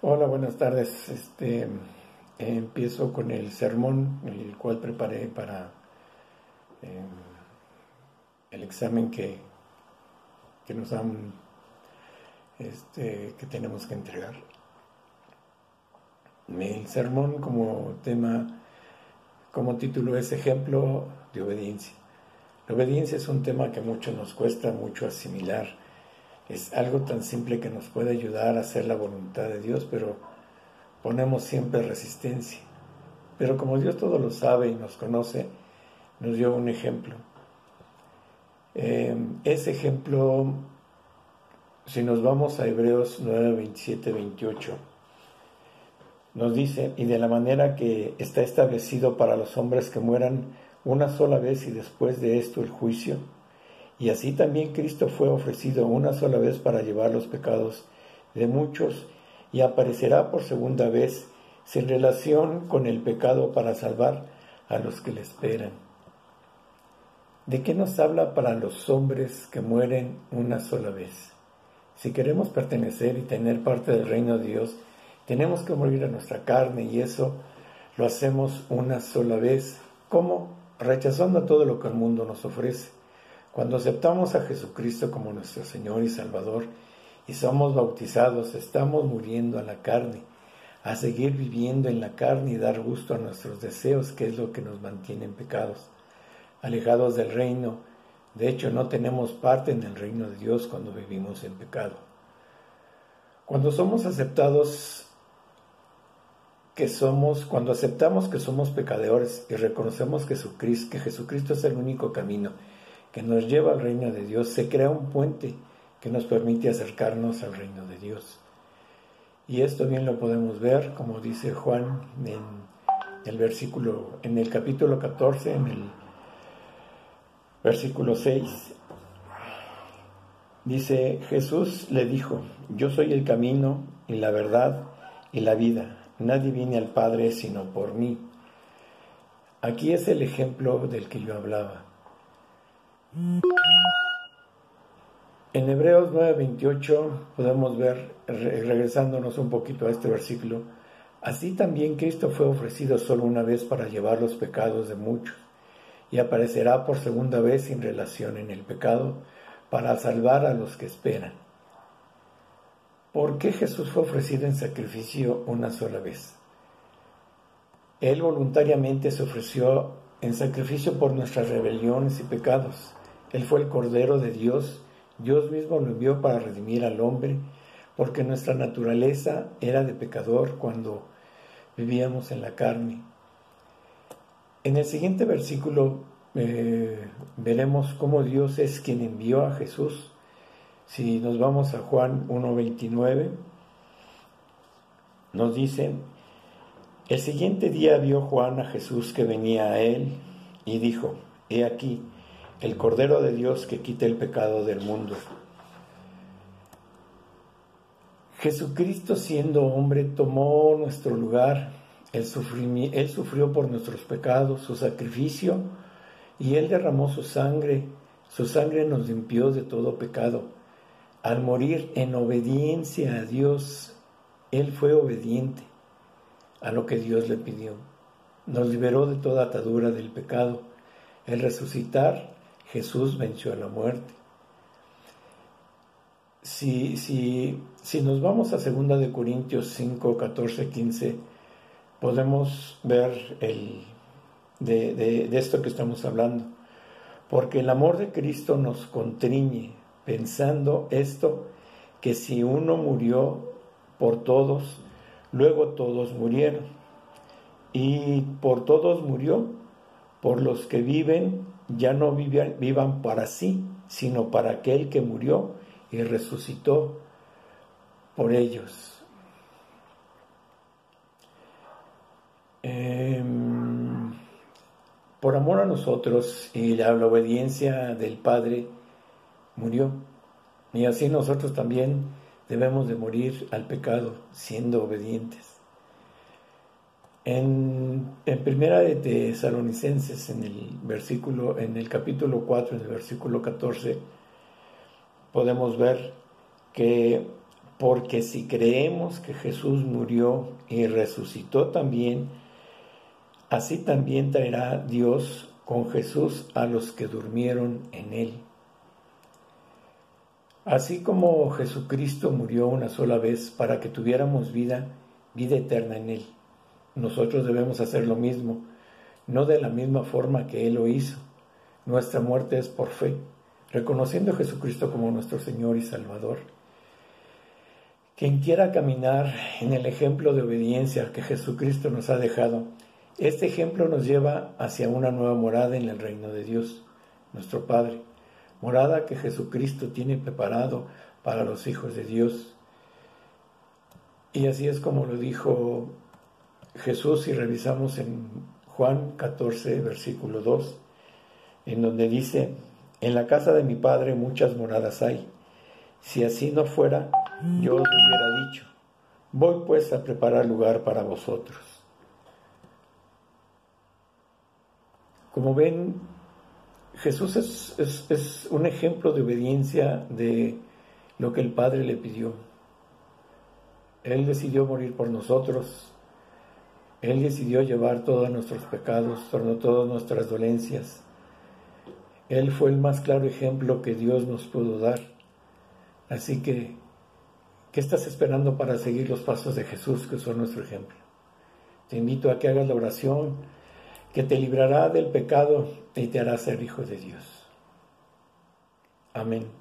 Hola, buenas tardes. Empiezo con el sermón, el cual preparé para eh, el examen que nos han, que tenemos que entregar. El sermón como tema, como título es ejemplo de obediencia. La obediencia es un tema que mucho nos cuesta mucho asimilar. Es algo tan simple que nos puede ayudar a hacer la voluntad de Dios, pero ponemos siempre resistencia. Pero como Dios todo lo sabe y nos conoce, nos dio un ejemplo. Ese ejemplo, si nos vamos a Hebreos 9, 27, 28, nos dice: y de la manera que está establecido para los hombres que mueran una sola vez y después de esto el juicio, y así también Cristo fue ofrecido una sola vez para llevar los pecados de muchos, y aparecerá por segunda vez sin relación con el pecado para salvar a los que le esperan. ¿De qué nos habla para los hombres que mueren una sola vez? Si queremos pertenecer y tener parte del reino de Dios, tenemos que morir a nuestra carne, y eso lo hacemos una sola vez. ¿Cómo? Rechazando todo lo que el mundo nos ofrece. Cuando aceptamos a Jesucristo como nuestro Señor y Salvador y somos bautizados, estamos muriendo a la carne, a seguir viviendo en la carne y dar gusto a nuestros deseos, que es lo que nos mantiene en pecados, alejados del reino. De hecho, no tenemos parte en el reino de Dios cuando vivimos en pecado. Cuando aceptamos que somos pecadores y reconocemos que Jesucristo es el único camino que nos lleva al reino de Dios, se crea un puente que nos permite acercarnos al reino de Dios. Y esto bien lo podemos ver, como dice Juan en el capítulo 14, en el versículo 6, dice: Jesús le dijo: yo soy el camino y la verdad y la vida. Nadie viene al Padre sino por mí. Aquí es el ejemplo del que yo hablaba. En Hebreos 9:28 podemos ver, regresándonos un poquito a este versículo: así también Cristo fue ofrecido solo una vez para llevar los pecados de muchos, y aparecerá por segunda vez sin relación en el pecado, para salvar a los que esperan. ¿Por qué Jesús fue ofrecido en sacrificio una sola vez? Él voluntariamente se ofreció en sacrificio por nuestras rebeliones y pecados. Él fue el Cordero de Dios. Dios mismo lo envió para redimir al hombre, porque nuestra naturaleza era de pecador cuando vivíamos en la carne. En el siguiente versículo veremos cómo Dios es quien envió a Jesús. Si nos vamos a Juan 1:29, nos dice: el siguiente día vio Juan a Jesús que venía a él y dijo: he aquí, el Cordero de Dios que quita el pecado del mundo. Jesucristo, siendo hombre, tomó nuestro lugar. Él sufrió por nuestros pecados, su sacrificio, y Él derramó su sangre. Su sangre nos limpió de todo pecado. Al morir en obediencia a Dios, Él fue obediente a lo que Dios le pidió. Nos liberó de toda atadura del pecado. Al resucitar, Jesús venció a la muerte. Si nos vamos a 2 Corintios 5, 14, 15, podemos ver de esto que estamos hablando. Porque el amor de Cristo nos constriñe, pensando esto, que si uno murió por todos, luego todos murieron. Y por todos murió, por los que viven, ya no vivan para sí, sino para aquel que murió y resucitó por ellos. Por amor a nosotros y la obediencia del Padre, murió. Y así nosotros también debemos de morir al pecado siendo obedientes. En Primera de Tesalonicenses, en el capítulo 4, en el versículo 14, podemos ver que porque si creemos que Jesús murió y resucitó también, así también traerá Dios con Jesús a los que durmieron en él. Así como Jesucristo murió una sola vez para que tuviéramos vida eterna en él, nosotros debemos hacer lo mismo, no de la misma forma que él lo hizo. Nuestra muerte es por fe, reconociendo a Jesucristo como nuestro Señor y Salvador. Quien quiera caminar en el ejemplo de obediencia que Jesucristo nos ha dejado, este ejemplo nos lleva hacia una nueva morada en el reino de Dios, nuestro Padre, morada que Jesucristo tiene preparado para los hijos de Dios. Y así es como lo dijo Jesús, si revisamos en Juan 14, versículo 2, en donde dice: en la casa de mi Padre muchas moradas hay. Si así no fuera, yo os hubiera dicho, voy pues a preparar lugar para vosotros. Como ven, Jesús es un ejemplo de obediencia de lo que el Padre le pidió. Él decidió morir por nosotros. Él decidió llevar todos nuestros pecados, todas nuestras dolencias. Él fue el más claro ejemplo que Dios nos pudo dar. Así que, ¿qué estás esperando para seguir los pasos de Jesús, que son nuestro ejemplo? Te invito a que hagas la oración que te librará del pecado y te hará ser hijo de Dios. Amén.